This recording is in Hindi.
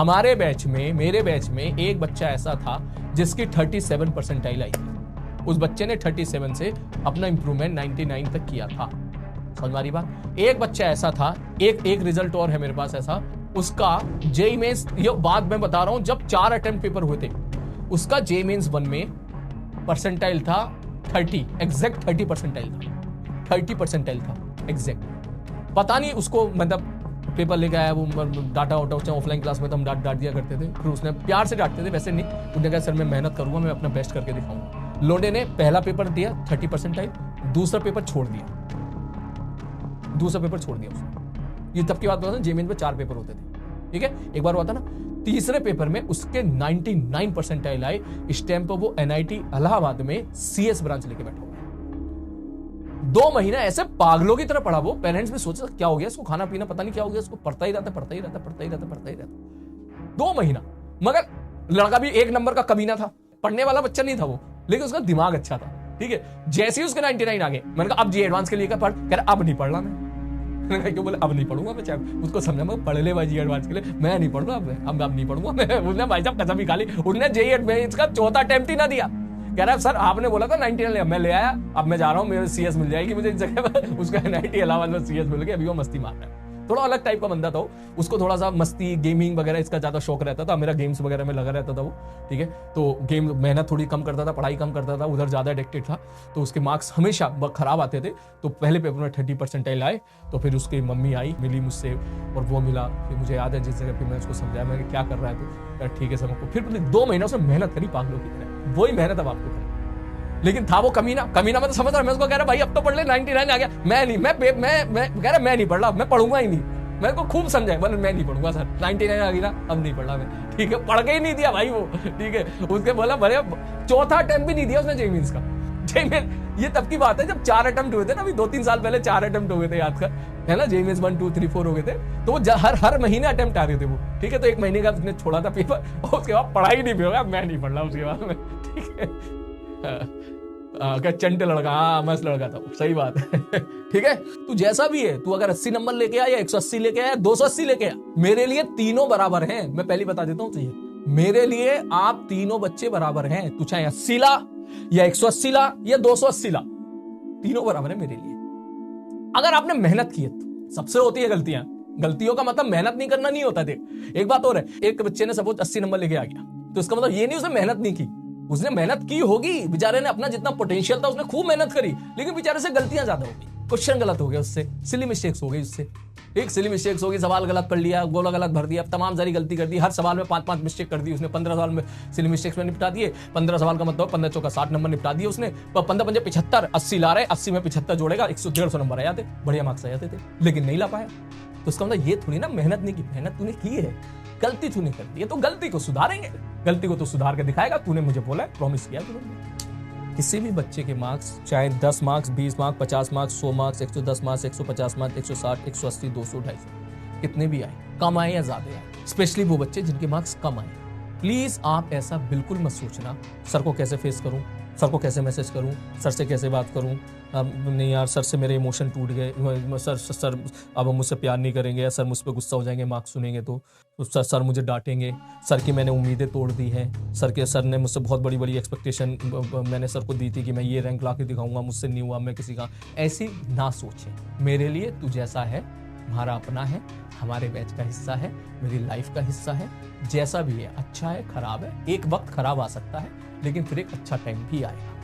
हमारे बैच में, मेरे बैच में एक बच्चा ऐसा था जिसकी 37 परसेंटाइल आई थी। उस बच्चे ने 37 से अपना इंप्रूवमेंट 99 तक किया था। समझ मारी बात। एक बच्चा ऐसा था, एक रिजल्ट और है मेरे पास ऐसा, उसका जेईई मेंस, ये बात मैं बता रहा हूं जब 4 अटेम्प्ट पेपर हुए थे, उसका जेईई मेंस 1 में परसेंटाइल था 30, एग्जैक्ट 30 परसेंटाइल था, 30 परसेंटाइल था एग्जैक्ट। पता नहीं उसको, मतलब पेपर लेके आया वो, डाटा वाटा ऑफलाइन क्लास में तो हम डांट दिया करते थे, फिर उसने प्यार से डांटते थे, वैसे नहीं। उसने कहा सर मैं मेहनत करूंगा, मैं अपना बेस्ट करके दिखाऊंगा। लोडे ने पहला पेपर दिया 30 परसेंटाइल, दूसरा पेपर छोड़ दिया, उसने। ये तब की बात बता, जेईई मेंस में 4 पेपर होते थे, ठीक है। एक बार हुआ था ना, तीसरे पेपर में उसके 99 परसेंटाइल आए। इस टाइम पर वो एनआईटी इलाहाबाद में सीएस ब्रांच लेके बैठा हुआ। 2 महीना ऐसे पागलों की तरह पढ़ा वो। पेरेंट्स भी सोचे क्या हो गया इसको, खाना पीना पता नहीं क्या हो गया इसको, पढ़ता ही रहता 2 महीना। मगर लड़का भी 1 नंबर का कमीना था, पढ़ने वाला बच्चा नहीं था वो, लेकिन उसका दिमाग अच्छा था, ठीक है। जैसे ही उसके 99 आ गए, मैंने कहा अब जी एडवांस के लिए क्या पढ़, कह रहा अब नहीं पढ़ना मैं। क्यों बोले अब नहीं पढ़ूंगा मैं, चाहे उसको समझा मैं पढ़ ले भाई जी एडवांस के लिए, मैं नहीं पढ़ रहा अब नहीं पढ़ूंगा मैं। उसने भाई साहब कसम ही खा ली, उसने जेईई एडवांस का 4था अटेम्प्ट ही ना दिया। कह रहा है सर आपने बोला था 99 मैं ले आया, अब मैं जा रहा हूँ, मेरे सीएस मिल जाएगी मुझे इस जगह पर। उसका एनआईटी इलाहाबाद में सीएस मिल गया, अभी वो मस्ती मार रहा है। थोड़ा अलग टाइप का बंदा था, उसको थोड़ा सा मस्ती, गेमिंग वगैरह इसका ज्यादा शौक रहता था। मेरा गेम्स वगैरह में लगा रहता था वो, ठीक है। तो गेम मेहनत थोड़ी कम करता था, पढ़ाई कम करता था, उधर ज्यादा एडिक्टेड था, तो उसके मार्क्स हमेशा खराब आते थे। तो पहले पेपर में 30 परसेंटाइल आए, तो फिर उसकी मम्मी आई, मिली मुझसे, और वो मिला, फिर मुझे याद है जिस जगह फिर मैं उसको समझाया, मैं क्या कर रहा है तो ठीक है सब। फिर 2 महीनों से मेहनत करी पागलों की तरह, वही मेहनत अब आपको करनी। लेकिन था वो कमीना मैं तो समझ रहा, मैं उसको कह रहा भाई अब तो पढ़ ले, 99 आ गया। मैं कह रहा मैं नहीं पढ़ रहा, मैं पढ़ूंगा ही नहीं। मैं को खूब समझाया, बोले मैं नहीं पढ़ूंगा सर, 99 आ गई ना, अब नहीं पढ़ा मैं, ठीक है। पढ़ के ही नहीं दिया भाई वो, ठीक है। उसके बोला भले 4था अटेम्प्ट भी नहीं दिया उसने जेईई मेंस का। जेईई मेंस ये तब की बात है जब 4 अटेम्प्ट हुए थे ना, अभी 2-3 साल पहले 4 अटेम्प्ट हुए थे, याद कर, है ना। जेईई मेंस 1, 2, 3, 4 हो गए थे, तो वो हर महीने अटेम्प्ट आ रहे थे वो, ठीक है। तो 1 महीने का उसने छोड़ा था पेपर, और उसके बाद पढ़ाई नहीं भी होगा, मैं नहीं पढ़ रहा उसके बाद में, ठीक है। क्या चंटे लड़का, हाँ मस्त लड़का था, सही बात है। ठीक है, तू जैसा भी है, तू अगर 80 नंबर लेके आया, 180 लेके आया, 280 लेके आया, मेरे लिए तीनों बराबर हैं। मैं पहले बता देता हूं तुझे, मेरे लिए आप तीनों बच्चे बराबर हैं। तू चाहे 80 ला या 180 ला या 280 ला, तीनों बराबर है मेरे लिए, अगर आपने मेहनत की है तो। सबसे होती है गलतियों का मतलब मेहनत नहीं करना नहीं होता। देख एक बात और है, एक बच्चे ने सपोज 80 नंबर लेके आ गया, तो इसका मतलब ये नहीं उसने मेहनत नहीं की। उसने मेहनत की होगी, बेचारे ने अपना जितना पोटेंशियल था उसने खूब मेहनत करी, लेकिन बेचारे से गलतियां ज्यादा हो गई, क्वेश्चन गलत हो गया उससे, सिली मिस्टेक्स हो गई उससे, एक सिली मिस्टेक्स हो गई, सवाल गलत पढ़ लिया, गोला गलत भर दिया, तमाम सारी गलती कर दी, हर सवाल में 5-5 मिस्टेक कर दी उसने। 15 सवाल में सिली मिस्टेक्स में निपटा दिए। 15 सवाल का मतलब 15 चौका 60 नंबर निपटा दिए उसने। 15 5 75, 80 ला रहे, 80 में 75 जोड़ेगा, 100-150 नंबर आ जाते, बढ़िया मार्क्स आ जाते थे, लेकिन नहीं ला पाया। तो उसका मतलब ये थोड़ी ना मेहनत नहीं की, मेहनत तूने की है, गलती तूने कर दी है, तो गलती को सुधारेंगे, गलती को तो सुधार के दिखाएगा। तूने मुझे बोला है, प्रॉमिस किया तुमने। किसी भी बच्चे के मार्क्स, चाहे 10 marks, 20 marks, 50 marks, 100 marks, 110 marks, 150 marks, 160, 180, 200, 250, कितने भी आए, कम आए या ज्यादा आए, स्पेशली वो बच्चे जिनके मार्क्स कम आए, प्लीज आप ऐसा बिल्कुल मत सोचना सर को कैसे फेस करूं, सर को कैसे मैसेज करूं, सर से कैसे बात करूं, नहीं यार सर से मेरे इमोशन टूट गए, सर अब मुझसे प्यार नहीं करेंगे, सर मुझ पर गुस्सा हो जाएंगे मार्क्स सुनेंगे तो सर मुझे डांटेंगे, सर की मैंने उम्मीदें तोड़ दी हैं, सर ने मुझसे बहुत बड़ी बड़ी एक्सपेक्टेशन मैंने सर को दी थी कि मैं ये रैंक ला के दिखाऊंगा, मुझसे नहीं हुआ, मैं किसी का। ऐसी ना सोचें। मेरे लिए तू जैसा है हमारा अपना है, हमारे बैच का हिस्सा है, मेरी लाइफ का हिस्सा है, जैसा भी है, अच्छा है खराब है, एक वक्त खराब आ सकता है, लेकिन फिर एक अच्छा टाइम भी आएगा।